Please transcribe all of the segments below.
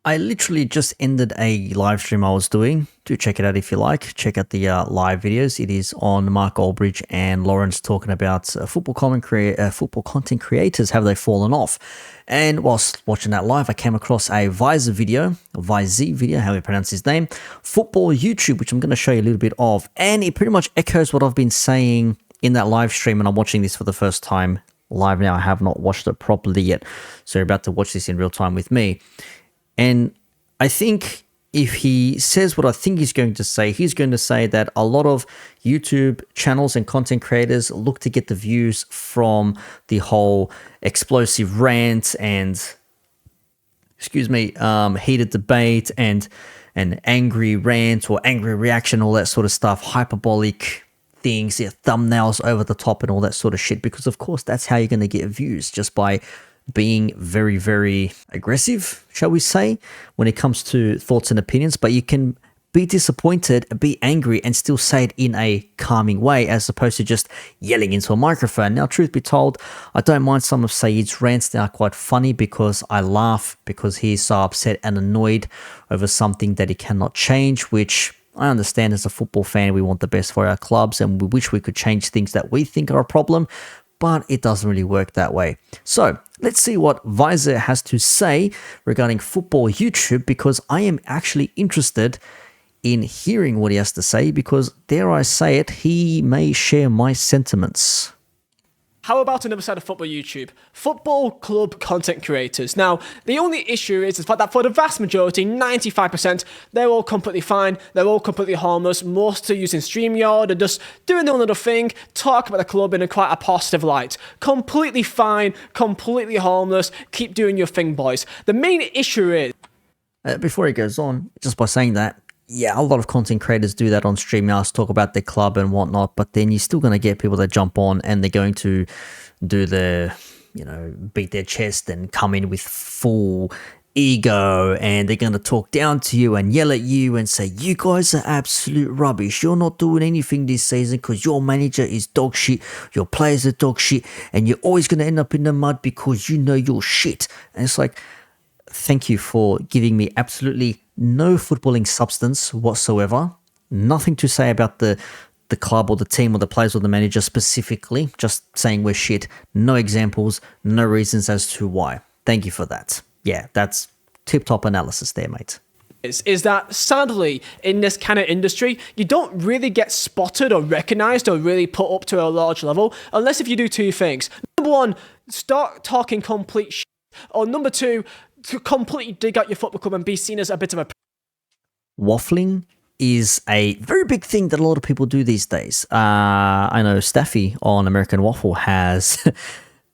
I literally just ended a live stream I was doing. Do check it out if you like. Check out the live videos. It is on Mark Aldridge and Lawrence talking about football content creators. Have they fallen off? And whilst watching that live, I came across a Viz video, how you pronounce his name, football YouTube, which I'm going to show you a little bit of. And it pretty much echoes what I've been saying in that live stream. And I'm watching this for the first time live now. I have not watched it properly yet. So you're about to watch this in real time with me. And I think if he says what I think he's going to say that a lot of YouTube channels and content creators look to get the views from the whole explosive rant and, heated debate and an angry rant or angry reaction, all that sort of stuff, hyperbolic things, thumbnails over the top and all that sort of shit. Because, of course, that's how you're going to get views, just by being very, very aggressive, shall we say, when it comes to thoughts and opinions. But you can be disappointed, be angry, and still say it in a calming way, as opposed to just yelling into a microphone. Now, truth be told, I don't mind some of Saeed's rants. They are quite funny because I laugh because he's so upset and annoyed over something that he cannot change, which I understand. As a football fan, we want the best for our clubs and we wish we could change things that we think are a problem, but it doesn't really work that way. So let's see what Visor has to say regarding football YouTube, because I am actually interested in hearing what he has to say, because, dare I say it, he may share my sentiments. How about another side of football YouTube? Football club content creators. Now, the only issue is the fact that for the vast majority, 95%, they're all completely fine, they're all completely harmless. Most are using StreamYard and just doing their own little thing, talk about the club in quite a positive light. Completely fine, completely harmless, keep doing your thing, boys. The main issue is... Before he goes on, just by saying that, yeah, a lot of content creators do that on StreamYard, talk about their club and whatnot, but then you're still going to get people that jump on and they're going to do the, beat their chest and come in with full ego, and they're going to talk down to you and yell at you and say, you guys are absolute rubbish. You're not doing anything this season because your manager is dog shit, your players are dog shit, and you're always going to end up in the mud because you're shit. And it's like, thank you for giving me absolutely no footballing substance whatsoever. Nothing to say about the club or the team or the players or the manager specifically. Just saying we're shit. No examples, no reasons as to why. Thank you for that. Yeah, that's tip-top analysis there, mate. Is that sadly in this kind of industry, you don't really get spotted or recognized or really put up to a large level unless if you do two things. Number one, start talking complete shit. Or number two, to completely dig out your football club and be seen as a bit of a... Waffling is a very big thing that a lot of people do these days. I know Staffy on American Waffle has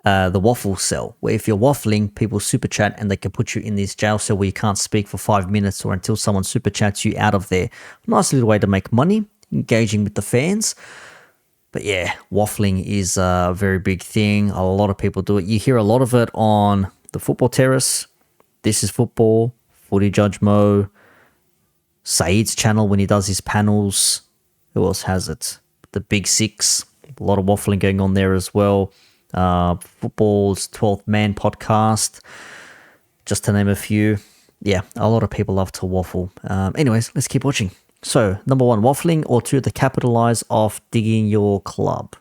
the waffle cell, where if you're waffling, people super chat and they can put you in this jail cell where you can't speak for 5 minutes or until someone super chats you out of there. Nice little way to make money, engaging with the fans. But yeah, waffling is a very big thing. A lot of people do it. You hear a lot of it on the Football Terrace, This Is Football, Footy Judge Mo, Saeed's channel when he does his panels. Who else has it? The Big Six. A lot of waffling going on there as well. Football's 12th Man podcast, just to name a few. Yeah, a lot of people love to waffle. Anyways, let's keep watching. So, number one, waffling, or two, the capitalize off digging your club.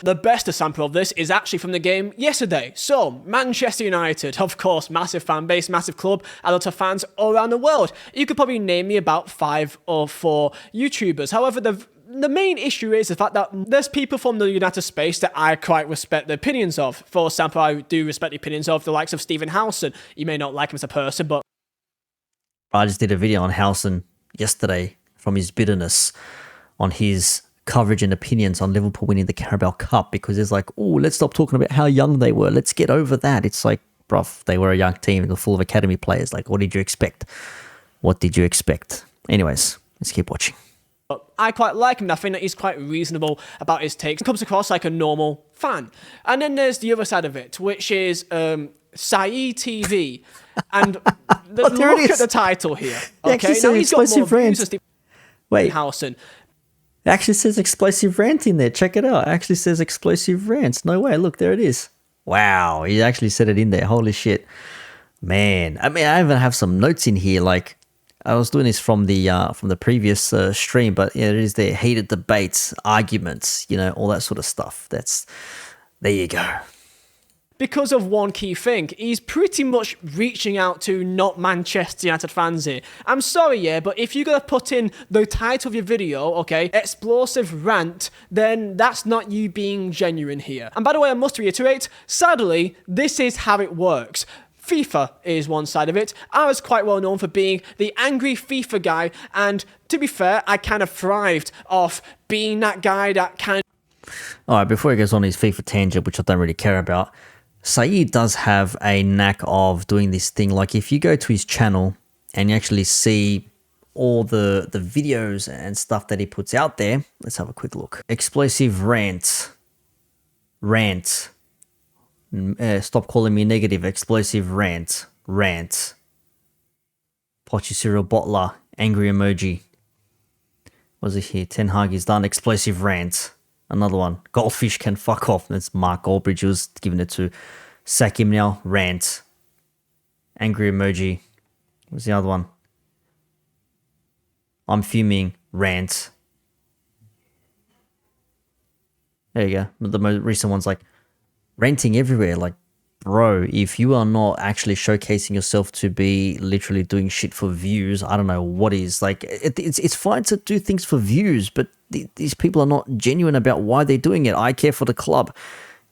The best example of this is actually from the game yesterday. So, Manchester United, of course, massive fan base, massive club, a lot of fans all around the world. You could probably name me about 5 or 4 YouTubers. However, the main issue is the fact that there's people from the United space that I quite respect the opinions of. For example, I do respect the opinions of the likes of Stephen Howson. You may not like him as a person, but... I just did a video on Howson yesterday from his bitterness on his coverage and opinions on Liverpool winning the Carabao Cup, because it's like, oh, let's stop talking about how young they were. Let's get over that. It's like, bruv, they were a young team. They're full of academy players. Like, what did you expect? What did you expect? Anyways, let's keep watching. I quite like him. I think that he's quite reasonable about his takes. He comes across like a normal fan. And then there's the other side of it, which is Saeed TV. And look at the title here. Okay, now he's got more views than Stephen Howson. It actually says explosive rant in there. Check it out. It actually says explosive rants. No way. Look, there it is. Wow. He actually said it in there. Holy shit. Man, I mean, I even have some notes in here. Like, I was doing this from the previous stream, but yeah, it is there. Heated debates, arguments, all that sort of stuff. There you go. Because of one key thing, he's pretty much reaching out to not Manchester United fans here. I'm sorry, yeah, but if you're going to put in the title of your video, okay, explosive rant, then that's not you being genuine here. And by the way, I must reiterate, sadly, this is how it works. FIFA is one side of it. I was quite well known for being the angry FIFA guy, and to be fair, I kind of thrived off being that guy that kind of... Alright, before he goes on his FIFA tangent, which I don't really care about, Saeed does have a knack of doing this thing. Like, if you go to his channel and you actually see all the videos and stuff that he puts out there, let's have a quick look. Explosive rant. Stop calling me negative. Explosive rant. Pochi cereal bottler. Angry emoji. What's it here? Ten Hag is done. Explosive rant. Another one. Goldfish can fuck off. That's Mark Goldbridge was giving it to. Sack him now. Rant. Angry emoji. What's the other one? I'm fuming. Rant. There you go. The most recent one's like ranting everywhere. Like, bro, if you are not actually showcasing yourself to be literally doing shit for views, I don't know what is. Like, it's fine to do things for views, but these people are not genuine about why they're doing it. I care for the club.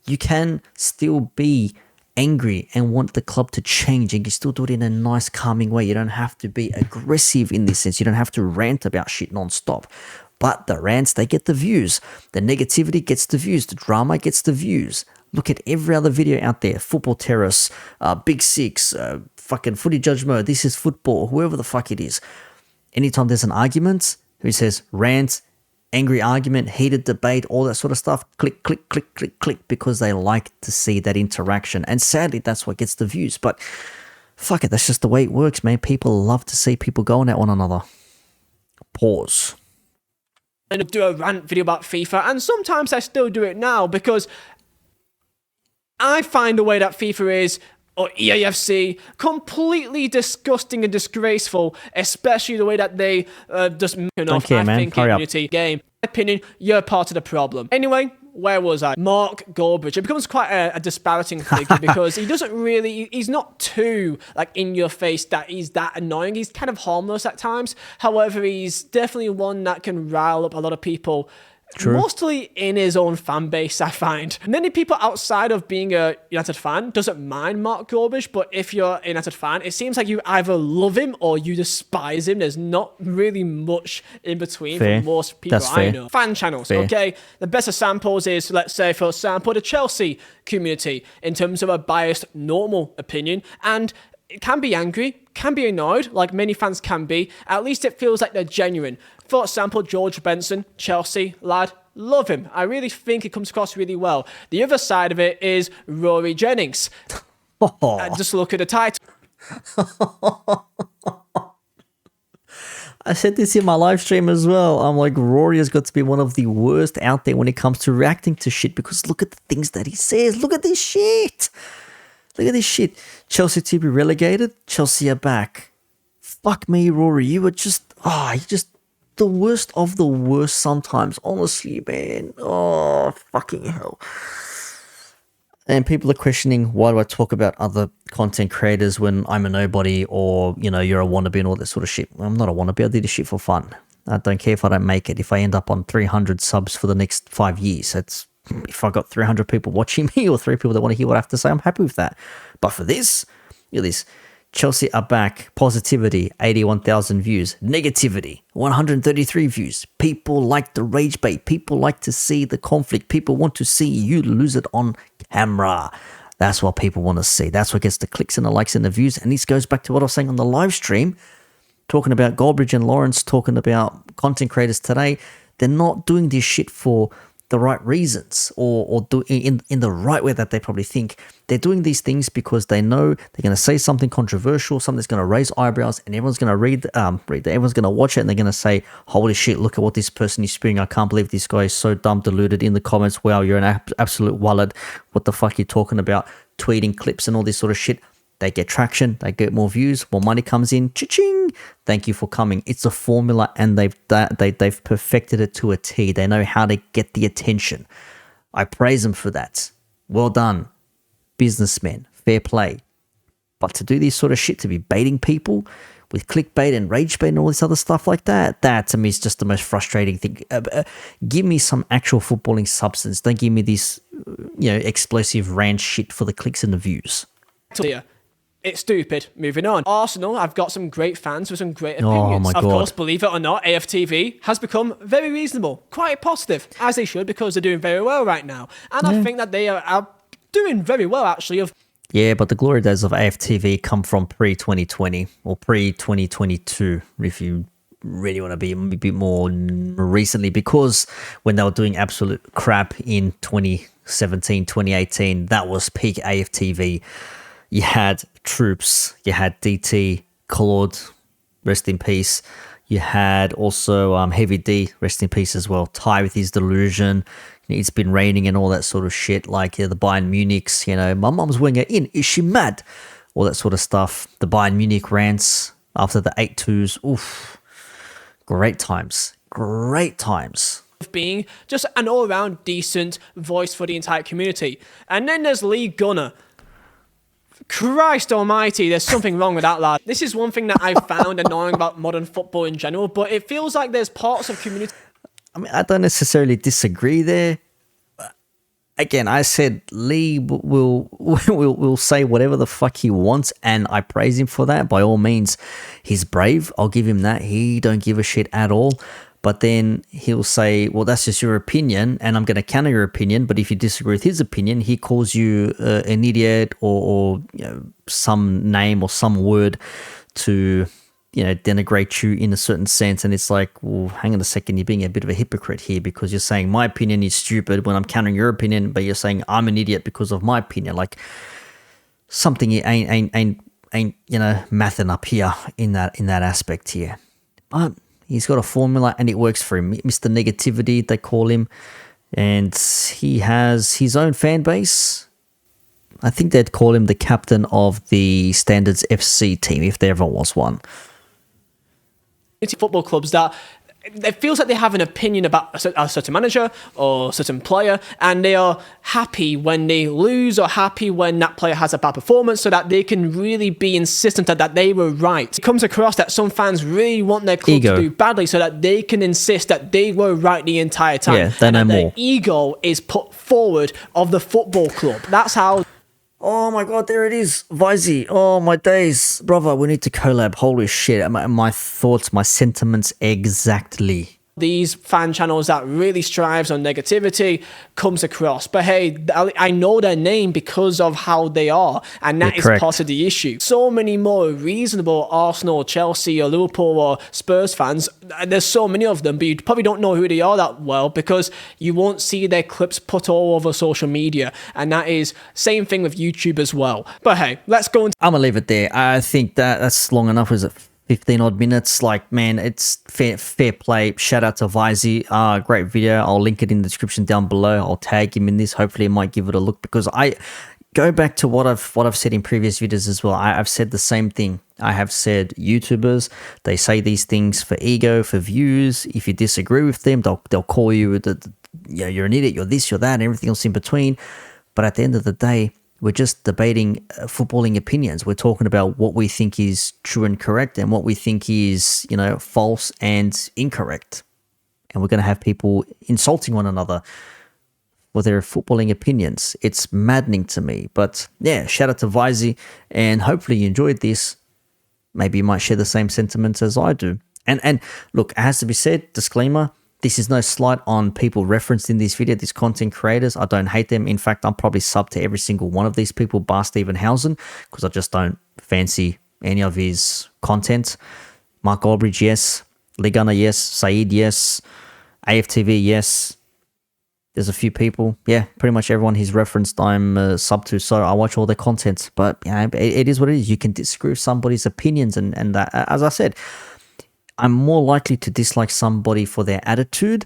You can still be angry and want the club to change, and you still do it in a nice, calming way. You don't have to be aggressive in this sense. You don't have to rant about shit non-stop. But the rants, they get the views. The negativity gets the views. The drama gets the views. Look at every other video out there. Football Terrace, Big Six, fucking Footy Judge Mode, This Is Football, whoever the fuck it is. Anytime there's an argument, who says rant, angry argument, heated debate, all that sort of stuff, click, because they like to see that interaction. And sadly, that's what gets the views. But fuck it, that's just the way it works, man. People love to see people going at one another. Pause. And do a rant video about FIFA, and sometimes I still do it now because I find the way that FIFA is, or EAFC, completely disgusting and disgraceful, especially the way that they just community game. In my opinion, you're part of the problem. Anyway, where was I? Mark Goldbridge. It becomes quite a disparaging figure because he's not too like in your face that he's that annoying. He's kind of harmless at times. However, he's definitely one that can rile up a lot of people. True. Mostly in his own fan base, I find. Many people outside of being a United fan doesn't mind Mark Goldbridge, but if you're a United fan, it seems like you either love him or you despise him. There's not really much in between for most people I know. Fan channels, okay? The best examples is, let's say, for example, the Chelsea community in terms of a biased, normal opinion, and it can be angry, can be annoyed, like many fans can be. At least it feels like they're genuine. For example, George Benson, Chelsea lad, love him. I really think it comes across really well. The other side of it is Rory Jennings. Just look at the title. I said this in my live stream as well. I'm like, Rory has got to be one of the worst out there when it comes to reacting to shit, because look at the things that he says. Look at this shit. Look at this shit. Chelsea to be relegated. Chelsea are back. Fuck me, Rory. You were just, you're just the worst of the worst sometimes. Honestly, man. Oh, fucking hell. And people are questioning, why do I talk about other content creators when I'm a nobody, or, you're a wannabe and all that sort of shit? I'm not a wannabe. I do this shit for fun. I don't care if I don't make it. If I end up on 300 subs for the next 5 years, if I got 300 people watching me or 3 people that want to hear what I have to say, I'm happy with that. But for this, look at this. Chelsea are back. Positivity, 81,000 views. Negativity, 133 views. People like the rage bait. People like to see the conflict. People want to see you lose it on camera. That's what people want to see. That's what gets the clicks and the likes and the views. And this goes back to what I was saying on the live stream, talking about Goldbridge and Lawrence, talking about content creators today. They're not doing this shit for the right reasons, or do in the right way that they probably think. They're doing these things because they know they're going to say something controversial, something that's going to raise eyebrows, and everyone's going to everyone's going to watch it, and they're going to say, holy shit, look at what this person is spewing. I can't believe this guy is so dumb, deluded. In the comments, wow, you're an absolute wallet. What the fuck are you talking about? Tweeting clips and all this sort of shit. they get traction, they get more views, more money comes in, cha-ching, thank you for coming. It's a formula, and they've perfected it to a T. They know how to get the attention. I praise them for that. Well done, businessmen, fair play. But to do this sort of shit, to be baiting people with clickbait and rage bait and all this other stuff like that, that to me is just the most frustrating thing. Give me some actual footballing substance. Don't give me this, explosive rant shit for the clicks and the views. It's stupid. Moving on. Arsenal, I've got some great fans with some great opinions. Oh my God. Of course, believe it or not, AFTV has become very reasonable, quite positive, as they should, because they're doing very well right now. And I think that they are doing very well, actually. Yeah, but the glory days of AFTV come from pre-2020 or pre-2022, if you really want to be a bit more recently, because when they were doing absolute crap in 2017, 2018, that was peak AFTV. You had Troops, you had DT, Claude, rest in peace. You had also Heavy D, rest in peace as well. Ty with his delusion. It's been raining and all that sort of shit. Like the Bayern Munichs, my mum's wearing it in. Is she mad? All that sort of stuff. The Bayern Munich rants after the 8-2s. Oof. Great times. Great times. Being just an all-around decent voice for the entire community. And then there's Lee Gunner. Christ almighty, there's something wrong with that lad. This is one thing that I've found annoying about modern football in general, but it feels like there's parts of community... I mean, I don't necessarily disagree there. Again, I said Lee will say whatever the fuck he wants, and I praise him for that. By all means, he's brave. I'll give him that. He don't give a shit at all. But then he'll say, well, that's just your opinion, and I'm going to counter your opinion. But if you disagree with his opinion, he calls you an idiot or some name or some word to, denigrate you in a certain sense. And it's like, well, hang on a second, you're being a bit of a hypocrite here, because you're saying my opinion is stupid when I'm countering your opinion, but you're saying I'm an idiot because of my opinion. Like something ain't mathing up here in that aspect here. But he's got a formula and it works for him. Mr. Negativity, they call him. And he has his own fan base. I think they'd call him the captain of the Standards FC team, if there ever was one. Football clubs that it feels like they have an opinion about a certain manager or a certain player, and they are happy when they lose or happy when that player has a bad performance, so that they can really be insistent that they were right. It comes across that some fans really want their club to do badly so that they can insist that they were right the entire time. Yeah, they know more. Their ego is put forward of the football club. That's how... Oh my God, there it is. Vizy. Oh my days. Brother, we need to collab. Holy shit. My thoughts, my sentiments exactly. These fan channels that really strives on negativity comes across. But hey, I know their name because of how they are, and that is part of the issue. So many more reasonable Arsenal, Chelsea, or Liverpool, or Spurs fans, there's so many of them, but you probably don't know who they are that well because you won't see their clips put all over social media, and that is same thing with YouTube as well. But hey, let's go into... I'm gonna leave it there. I think that's long enough. Is it 15 odd minutes? Like, man, it's fair play. Shout out to Vizy. Great video. I'll link it in the description down below. I'll tag him in this. Hopefully it might give it a look, because I go back to what I've said in previous videos as well. I've said the same thing. I have said YouTubers, they say these things for ego, for views. If you disagree with them, they'll call you you're an idiot, you're this, you're that, and everything else in between. But at the end of the day, we're just debating footballing opinions. We're talking about what we think is true and correct, and what we think is, false and incorrect. And we're going to have people insulting one another for their footballing opinions. It's maddening to me. But yeah, shout out to Vizy, and hopefully you enjoyed this. Maybe you might share the same sentiments as I do. And look, it has to be said, disclaimer, this is no slight on people referenced in this video, these content creators. I don't hate them. In fact, I'm probably sub to every single one of these people, bar Stephen Housen, because I just don't fancy any of his content. Mark Albridge, yes. Ligana, yes. Saeed, yes. AFTV, yes. There's a few people. Yeah, pretty much everyone he's referenced I'm sub to, so I watch all their content. But it is what it is. You can disagree with somebody's opinions, and that, as I said, I'm more likely to dislike somebody for their attitude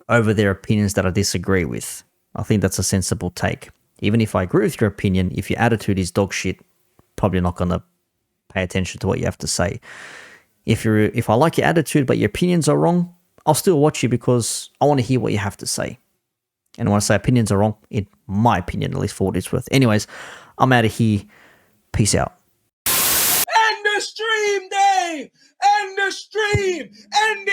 over their opinions that I disagree with. I think that's a sensible take. Even if I agree with your opinion, if your attitude is dog shit, probably not going to pay attention to what you have to say. If I like your attitude but your opinions are wrong, I'll still watch you because I want to hear what you have to say. And when I say opinions are wrong, in my opinion, at least for what it's worth. Anyways, I'm out of here. Peace out. End the stream, Dave! End the stream! End